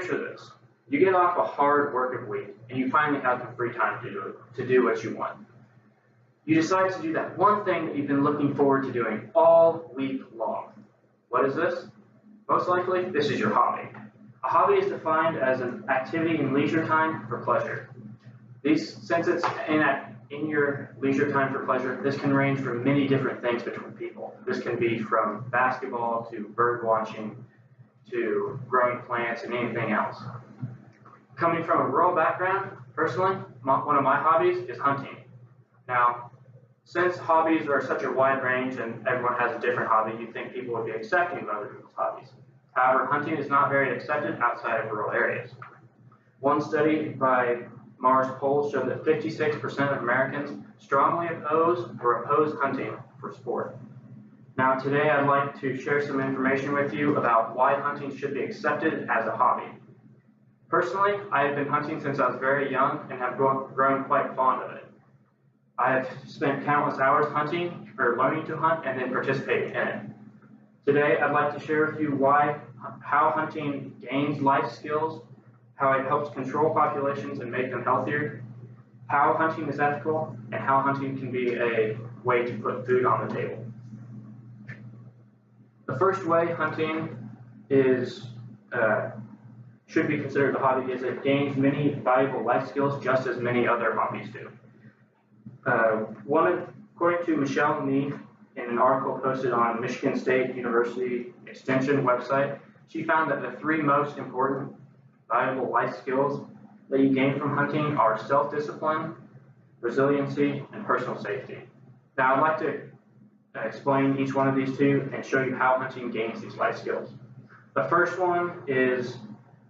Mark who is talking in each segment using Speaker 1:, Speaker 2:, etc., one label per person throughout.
Speaker 1: picture this. You get off a hard work week and you finally have some free time to do what you want. You decide to do that one thing that you've been looking forward to doing all week long. What is this? Most likely, this is your hobby. A hobby is defined as an activity in leisure time for pleasure. Since it's in your leisure time for pleasure, this can range from many different things between people. This can be from basketball to bird watching to growing plants and anything else. Coming from a rural background, personally, one of my hobbies is hunting. Now, since hobbies are such a wide range and everyone has a different hobby, you'd think people would be accepting of other people's hobbies. However, hunting is not very accepted outside of rural areas. One study by Mars polls showed that 56% of Americans strongly oppose hunting for sport. Now today I'd like to share some information with you about why hunting should be accepted as a hobby. Personally, I have been hunting since I was very young and have grown quite fond of it. I have spent countless hours hunting or learning to hunt and then participating in it. Today I'd like to share with you how hunting gains life skills, how it helps control populations and make them healthier, how hunting is ethical, and how hunting can be a way to put food on the table. The first way hunting should be considered a hobby is it gains many valuable life skills just as many other hobbies do. According to Michelle Neef, in an article posted on Michigan State University Extension website, she found that the three most important valuable life skills that you gain from hunting are self-discipline, resiliency, and personal safety. Now I'd like to explain each one of these two and show you how hunting gains these life skills. The first one is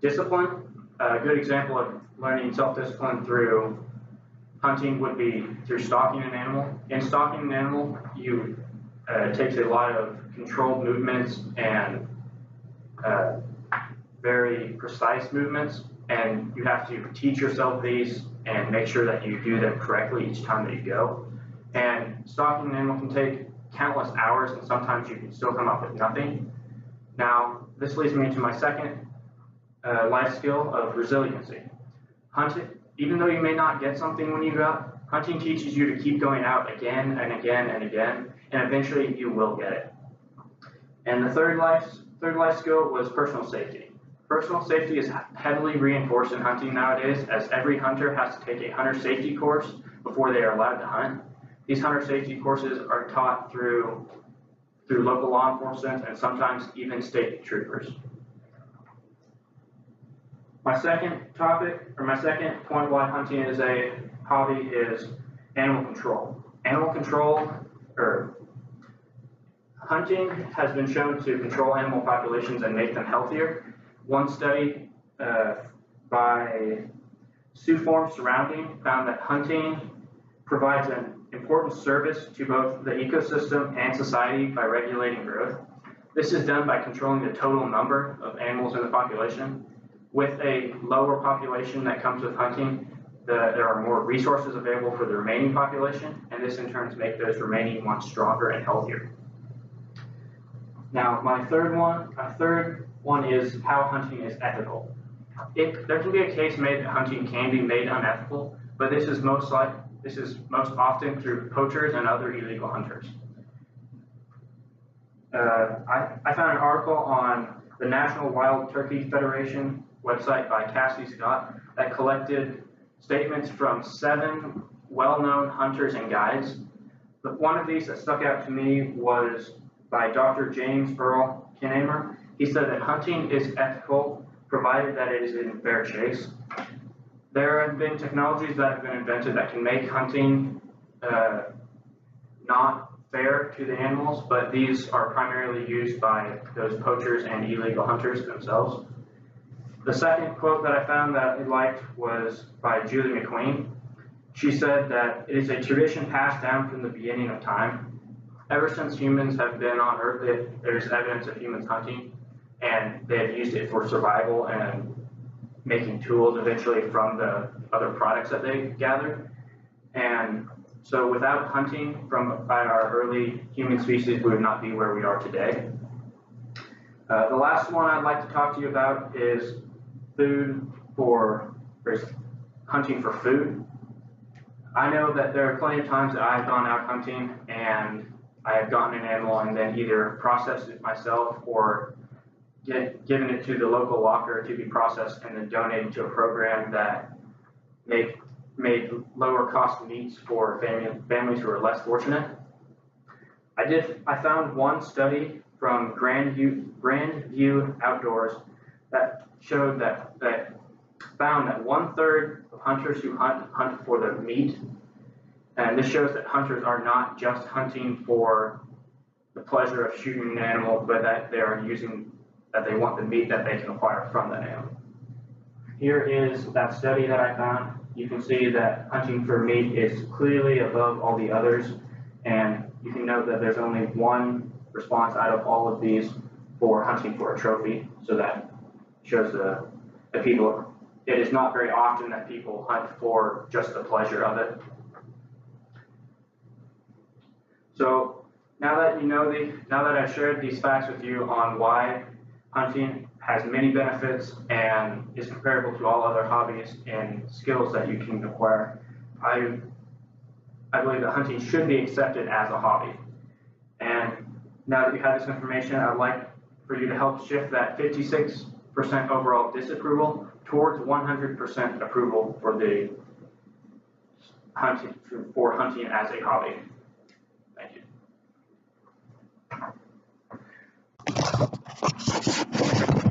Speaker 1: discipline. A good example of learning self-discipline through hunting would be through stalking an animal. In stalking an animal, it takes a lot of controlled movements and very precise movements, and you have to teach yourself these and make sure that you do them correctly each time that you go. And stalking an animal can take countless hours, and sometimes you can still come up with nothing. Now, this leads me to my second life skill of resiliency. Hunting, even though you may not get something when you go out, hunting teaches you to keep going out again and again and again, and eventually you will get it. And the third life skill was personal safety. Personal safety is heavily reinforced in hunting nowadays, as every hunter has to take a hunter safety course before they are allowed to hunt. These hunter safety courses are taught through local law enforcement and sometimes even state troopers. My second point why hunting is a hobby is animal control. Hunting has been shown to control animal populations and make them healthier. One study by Sioux Form Surrounding found that hunting provides an important service to both the ecosystem and society by regulating growth. This is done by controlling the total number of animals in the population. With a lower population that comes with hunting, there are more resources available for the remaining population, and this in turn makes those remaining ones stronger and healthier. Now, my third one is how hunting is ethical. There can be a case made that hunting can be made unethical, but this is most often through poachers and other illegal hunters. I found an article on the National Wild Turkey Federation website by Cassie Scott that collected statements from 7 well-known hunters and guides. But one of these that stuck out to me was by Dr. James Earl Kinnamer. He said that hunting is ethical provided that it is in fair chase. There have been technologies that have been invented that can make hunting not fair to the animals, but these are primarily used by those poachers and illegal hunters themselves. The second quote that I found that I liked was by Julie McQueen. She said that it is a tradition passed down from the beginning of time. Ever since humans have been on Earth, there's evidence of humans hunting, and they have used it for survival and making tools eventually from the other products that they gathered. And so without hunting by our early human species, we would not be where we are today. The last one I'd like to talk to you about is hunting for food. I know that there are plenty of times that I've gone out hunting and I have gotten an animal and then either processed it myself or given it to the local locker to be processed and then donated to a program that made lower cost meats for families who are less fortunate. I found one study from Grandview Outdoors that showed that found that 1/3 of hunters who hunt for the meat, and this shows that hunters are not just hunting for the pleasure of shooting an animal, but that they want the meat that they can acquire from that animal. Here is that study that I found. You can see that hunting for meat is clearly above all the others, and you can note that there's only one response out of all of these for hunting for a trophy, so that shows the people. It is not very often that people hunt for just the pleasure of it. So now that I've shared these facts with you on why hunting has many benefits and is comparable to all other hobbies and skills that you can acquire, I believe that hunting should be accepted as a hobby. And now that you have this information, I'd like for you to help shift that 56% overall disapproval towards 100% approval for hunting as a hobby. Thank you.